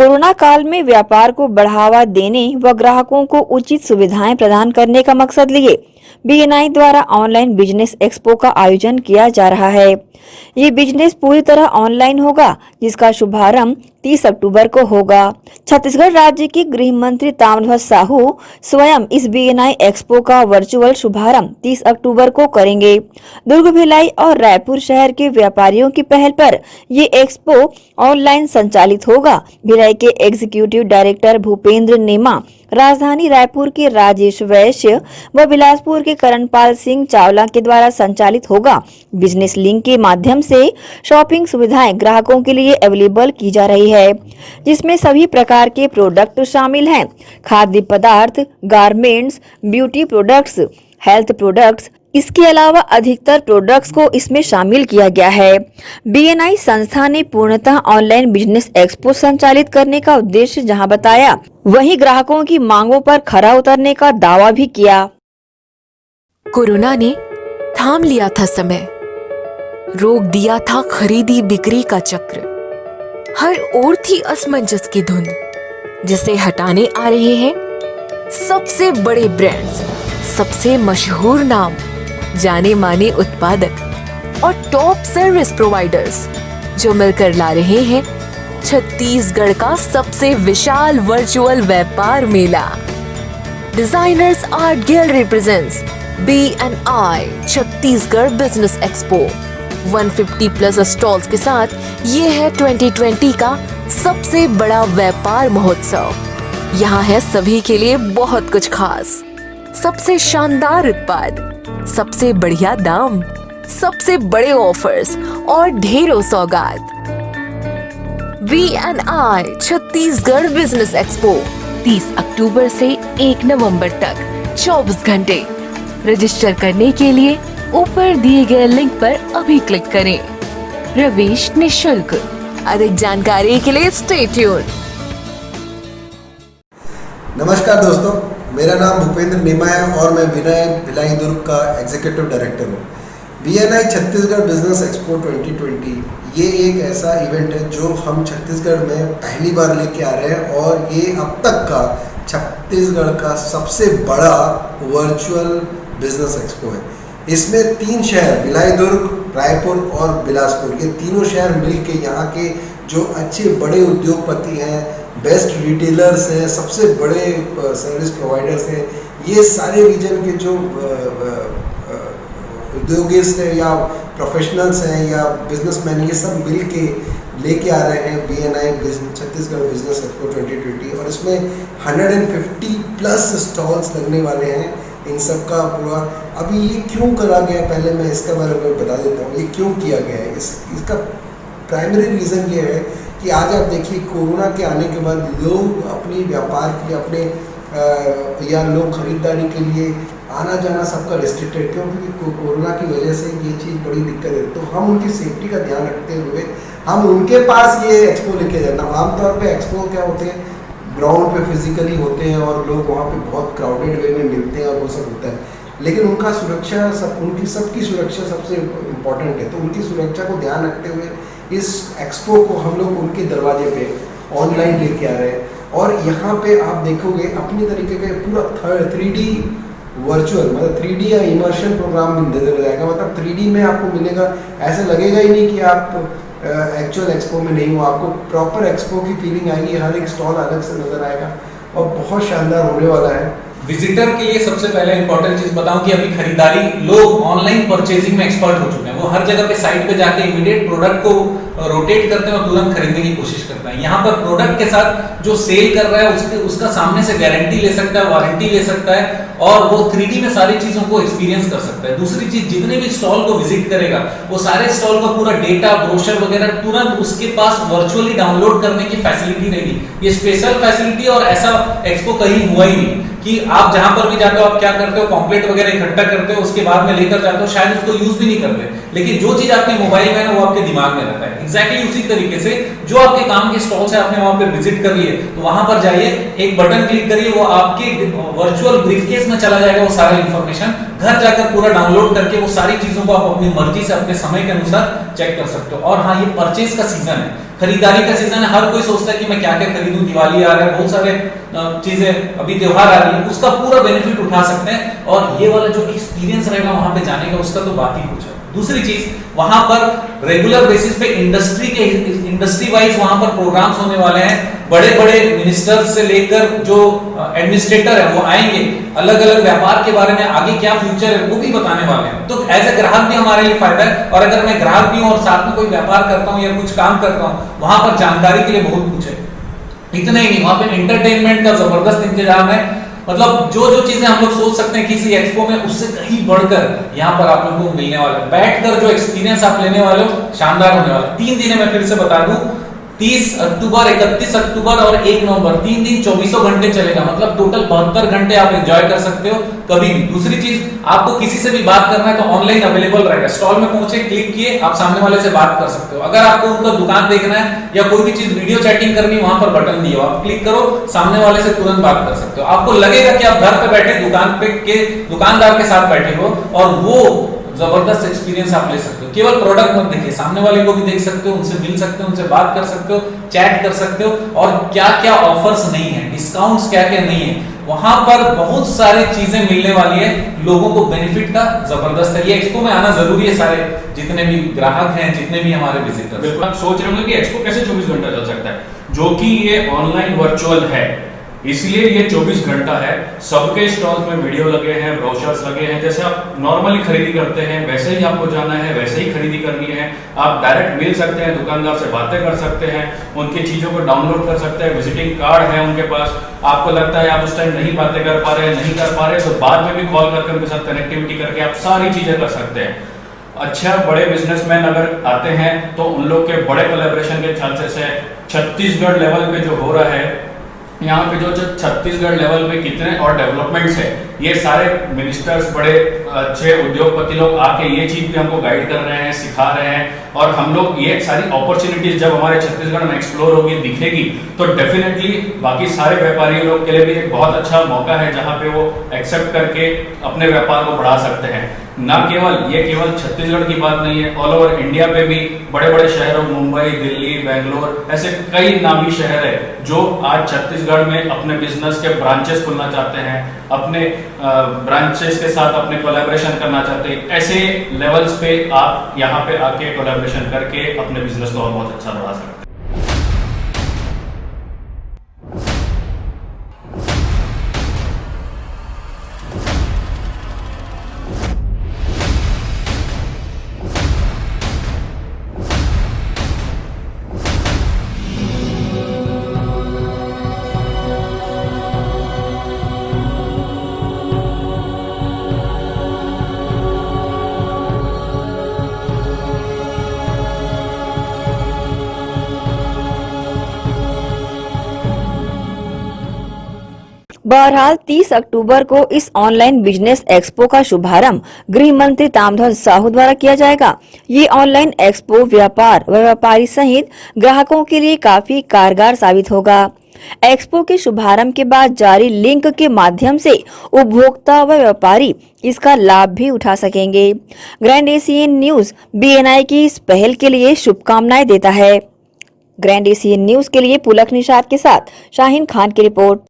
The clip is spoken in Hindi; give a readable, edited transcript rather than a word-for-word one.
कोरोना काल में व्यापार को बढ़ावा देने व ग्राहकों को उचित सुविधाएं प्रदान करने का मकसद लिए बीएनआई द्वारा ऑनलाइन बिजनेस एक्सपो का आयोजन किया जा रहा है। ये बिजनेस पूरी तरह ऑनलाइन होगा, जिसका शुभारंभ 30 अक्टूबर को होगा। छत्तीसगढ़ राज्य के गृह मंत्री ताम्रध्वज साहू स्वयं इस बीएनआई एक्सपो का वर्चुअल शुभारंभ 30 अक्टूबर को करेंगे। दुर्ग, भिलाई और रायपुर शहर के व्यापारियों की पहल पर ये एक्सपो ऑनलाइन संचालित होगा। भिलाई के एग्जीक्यूटिव डायरेक्टर भूपेंद्र नेमा, राजधानी रायपुर के राजेश वैश्य व बिलासपुर के करणपाल सिंह चावला के द्वारा संचालित होगा। बिजनेस लिंक के माध्यम से शॉपिंग सुविधाएं ग्राहकों के लिए अवेलेबल की जा रही है, जिसमें सभी प्रकार के प्रोडक्ट शामिल हैं। खाद्य पदार्थ, garments, beauty products, health products, इसके अलावा अधिकतर प्रोडक्ट्स को इसमें शामिल किया गया है। बीएनआई संस्था ने पूर्णतः ऑनलाइन बिजनेस एक्सपो संचालित करने का उद्देश्य जहां बताया, वहीं ग्राहकों की मांगों पर खरा उतरने का दावा भी किया। कोरोना ने थाम लिया था समय, रोक दिया था खरीदी बिक्री का चक्र। हर ओर थी असमंजस की धुन, जिसे हटाने आ रहे हैं सबसे बड़े ब्रांड्स, सबसे मशहूर नाम, जाने माने उत्पादक और टॉप सर्विस प्रोवाइडर्स, जो मिलकर ला रहे हैं छत्तीसगढ़ का सबसे विशाल वर्चुअल व्यापार मेला। Designers art gallery presents BNI Chhattisgarh business expo. 150 plus stalls के साथ ये है 2020 का सबसे बड़ा व्यापार महोत्सव। यहाँ है सभी के लिए बहुत कुछ खास, सबसे शानदार उत्पाद, सबसे बढ़िया दाम, सबसे बड़े ऑफर्स और ढेरों सौगात। BNI छत्तीसगढ़ बिजनेस एक्सपो 30 अक्टूबर से 1 नवंबर तक 24 घंटे। रजिस्टर करने के लिए ऊपर दिए गए लिंक पर अभी क्लिक करें। प्रवेश निःशुल्क। अधिक जानकारी के लिए स्टे ट्यून्ड। नमस्कार दोस्तों, मेरा नाम भूपेंद्र नेमा है और मैं भिलाई दुर्ग का एग्जीक्यूटिव डायरेक्टर हूँ। BNI छत्तीसगढ़ बिजनेस एक्सपो 2020 ये एक ऐसा इवेंट है जो हम छत्तीसगढ़ में पहली बार लेके आ रहे हैं और ये अब तक का छत्तीसगढ़ का सबसे बड़ा वर्चुअल बिजनेस एक्सपो है। इसमें 3 शहर भिलाई, दुर्ग, रायपुर और बिलासपुर, ये तीनों शहर मिलके यहाँ के जो अच्छे बड़े उद्योगपति हैं, बेस्ट रिटेलर्स हैं, सबसे बड़े सर्विस प्रोवाइडर्स हैं, ये सारे रीजन के जो उद्योगिस्ट हैं या प्रोफेशनल्स हैं या बिजनेसमैन, ये सब मिल के लेके आ रहे हैं BNI छत्तीसगढ़ बिजनेस एक्सपो 2020। और इसमें 150 प्लस स्टॉल्स लगने वाले हैं। इन सब का पूरा अभी ये क्यों करा गया, पहले मैं इसके बारे में बता देता हूँ ये क्यों किया गया है। इसका प्राइमरी रीज़न ये है कि आज आप देखिए कोरोना के आने के बाद लोग अपनी व्यापार के लिए अपने या लोग खरीदारी के लिए आना जाना सबका रेस्ट्रिक्टेड, क्योंकि कोरोना की वजह से ये चीज़ बड़ी दिक्कत है। तो हम उनकी सेफ्टी का ध्यान रखते हुए हम उनके पास ये एक्सपो लेके जाना। आमतौर पे एक्सपो क्या होते हैं, ग्राउंड पे फिजिकली होते हैं और लोग वहाँ पे बहुत क्राउडेड वे में मिलते हैं और वो सब होता है, लेकिन उनका सुरक्षा उनकी सबकी सुरक्षा सबसे इम्पोर्टेंट है। तो उनकी सुरक्षा को ध्यान रखते हुए इस एक्सपो को हम लोग उनके दरवाजे पे ऑनलाइन लेके आ रहे हैं। और यहाँ पे आप देखोगे अपनी तरीके का पूरा 3D वर्चुअल, मतलब 3D या इमर्शन प्रोग्राम भी नजर आएगा। मतलब 3D में आपको मिलेगा, ऐसा लगेगा ही नहीं कि आप एक्चुअल एक्सपो में नहीं हो, आपको प्रॉपर एक्सपो की फीलिंग आएगी। हर एक स्टॉल अलग से नजर आएगा और बहुत शानदार होने वाला है। विजिटर के लिए सबसे पहले इंपॉर्टेंट चीज बताऊं कि अभी खरीदारी लोग ऑनलाइन परचेजिंग में एक्सपर्ट हो चुके हैं। वो हर जगह पे साइट पे जाके इमीडिएट प्रोडक्ट को रोटेट करते हैं और तुरंत खरीदने की कोशिश करते हैं। यहाँ पर प्रोडक्ट के साथ जो सेल कर रहा है उसका सामने से गारंटी ले सकता है, वारंटी ले सकता है और वो 3D में सारी चीजों को एक्सपीरियंस कर सकता है। दूसरी चीज, जितने भी स्टॉल को विजिट करेगा वो सारे स्टॉल का पूरा डेटा, ब्रोशर वगैरह तुरंत उसके पास वर्चुअली डाउनलोड करने की फैसिलिटी रहेगी। ये स्पेशल फैसिलिटी और ऐसा एक्सपो कहीं हुआ ही नहीं कि आप जहां पर भी जाते हो आप क्या करते हो, पॉम्पलेट वगैरह इकट्ठा करते हो, उसके बाद में लेकर जाते हो, शायद उसको यूज भी नहीं करते, लेकिन जो चीज आपके मोबाइल में है वो आपके दिमाग में रहता है। एग्जैक्टली उसी तरीके से जो आपके काम के स्टॉल्स है आपने वहां पर विजिट कर लिए, तो वहां पर जाइए, एक बटन क्लिक करिए, वो आपके वर्चुअल ब्रीफकेस में चला जाएगा। वो सारा इंफॉर्मेशन घर जाकर पूरा डाउनलोड करके वो सारी चीजों को आप अपनी मर्जी से अपने समय के अनुसार चेक कर सकते हो। और हाँ, ये परचेज का सीजन है, खरीदारी का सीजन है, हर कोई सोचता है कि मैं क्या क्या खरीदूं, दिवाली आ रहा है, बहुत सारे चीजें अभी त्योहार आ रही है, उसका पूरा बेनिफिट उठा सकते हैं। और ये वाला जो एक्सपीरियंस रहेगा वहां पे जाने का, उसका तो बात ही कुछ है। दूसरी चीज, वहां पर रेगुलर बेसिस पे इंडस्ट्री वाइज वहां पर प्रोग्राम्स होने वाले हैं। बड़े बड़े मिनिस्टर्स से लेकर जो एडमिनिस्ट्रेटर है वो आएंगे, अलग अलग व्यापार के बारे में आगे क्या फ्यूचर है वो भी बताने वाले हैं। तो एज ए ग्राहक भी हमारे लिए फायदा है, और अगर मैं ग्राहक भी हूं और साथ में कोई व्यापार करता हूं या कुछ काम करता हूं, वहां पर जानकारी के लिए बहुत कुछ है। इतना ही नहीं, वहां पे एंटरटेनमेंट का जबरदस्त इंतजाम है। मतलब जो जो चीजें हम लोग सोच सकते हैं किसी एक्सपो में, उससे कहीं बढ़कर यहाँ पर आप लोगों को मिलने वाला है। बैठकर जो एक्सपीरियंस आप लेने वाले हो शानदार होने वाला है। 3 दिन है, मैं फिर से बता दूं, 30 अक्टूबर, 31 अक्टूबर और 1 नवंबर, 3 दिन 24 घंटे चलेगा। मतलब टोटल 72 घंटे आप एंजॉय कर सकते हो कभी भी। दूसरी चीज, आपको किसी से भी बात करना है तो ऑनलाइन अवेलेबल रहेगा। स्टॉल में पहुंचे, क्लिक किए, आप सामने वाले से बात कर सकते हो। अगर आपको उनका दुकान देखना है या कोई भी चीज वीडियो चैटिंग करनी, वहां पर बटन दिया हो, आप क्लिक करो, सामने वाले से तुरंत बात कर सकते हो। आपको लगेगा कि आप घर पे बैठे दुकान पे के दुकानदार के साथ बैठे हो, और वो जबरदस्त एक्सपीरियंस आप ले सकते हो। केवल प्रोडक्ट मत देखिए, सामने वाले को भी देख सकते हो, उनसे मिल सकते हो, उनसे बात कर सकते हो, चैट कर सकते हो, और क्या क्या ऑफर्स नहीं है, डिस्काउंट्स क्या क्या नहीं है, वहां पर बहुत सारी चीजें मिलने वाली है। लोगों को बेनिफिट का जबरदस्त है। ये एक्सपो में आना जरूरी है, सारे जितने भी ग्राहक हैं, जितने भी हमारे विजिटर्स। बिल्कुल, आप सोच रहे होंगे कि एक्सपो कैसे 24 घंटा चल सकता है, जो कि ये ऑनलाइन वर्चुअल है, इसलिए ये 24 घंटा है। सबके स्टॉल्स में वीडियो लगे हैं, ब्रोशर्स लगे हैं। जैसे आप नॉर्मली खरीदी करते हैं वैसे ही आपको जाना है, वैसे ही खरीदी करनी है। आप डायरेक्ट मिल सकते हैं, दुकानदार से बातें कर सकते हैं, उनकी चीजों को डाउनलोड कर सकते हैं, विजिटिंग कार्ड है उनके पास। आपको लगता है आप उस टाइम नहीं बातें कर पा रहे, नहीं कर पा रहे, तो बाद में भी कॉल करके उनके साथ कनेक्टिविटी करके आप सारी चीजें कर सकते हैं। अच्छा, बड़े बिजनेसमैन अगर आते हैं तो उन लोग के बड़े कोलैबोरेशन के चांसेस है। छत्तीसगढ़ लेवल पे जो हो रहा है, यहाँ पे जो छत्तीसगढ़ लेवल पे कितने और डेवलपमेंट्स है, ये सारे मिनिस्टर्स, बड़े अच्छे उद्योगपति लोग आके ये चीज भी हमको गाइड कर रहे हैं, सिखा रहे हैं। और हम लोग ये सारी अपॉर्चुनिटीज जब हमारे छत्तीसगढ़ में एक्सप्लोर होगी, दिखेगी, तो डेफिनेटली बाकी सारे व्यापारी लोग के लिए भी एक बहुत अच्छा मौका है, जहाँ पे वो एक्सेप्ट करके अपने व्यापार को बढ़ा सकते हैं। ना केवल छत्तीसगढ़ की बात नहीं है, ऑल ओवर इंडिया पे भी बड़े बड़े शहरों, मुंबई, दिल्ली, बेंगलोर, ऐसे कई नामी शहर है जो आज छत्तीसगढ़ में अपने बिजनेस के ब्रांचेस खोलना चाहते हैं, अपने ब्रांचेस के साथ अपने कोलैबोरेशन करना चाहते हैं। ऐसे लेवल्स पे आप यहाँ पे आके कोलैबोरेशन करके अपने बिजनेस को और बहुत अच्छा बढ़ा सकते हैं। बहरहाल 30 अक्टूबर को इस ऑनलाइन बिजनेस एक्सपो का शुभारंभ गृह मंत्री ताम्रध्वज साहू द्वारा किया जाएगा। ये ऑनलाइन एक्सपो व्यापार व व्यापारी सहित ग्राहकों के लिए काफी कारगर साबित होगा। एक्सपो के शुभारंभ के बाद जारी लिंक के माध्यम से उपभोक्ता व व्यापारी इसका लाभ भी उठा सकेंगे। ग्रैंड एशियन न्यूज BNI की इस पहल के लिए शुभकामनाएं देता है। ग्रैंड एशियन न्यूज के लिए पुलक निषाद के साथ शाहीन खान की रिपोर्ट।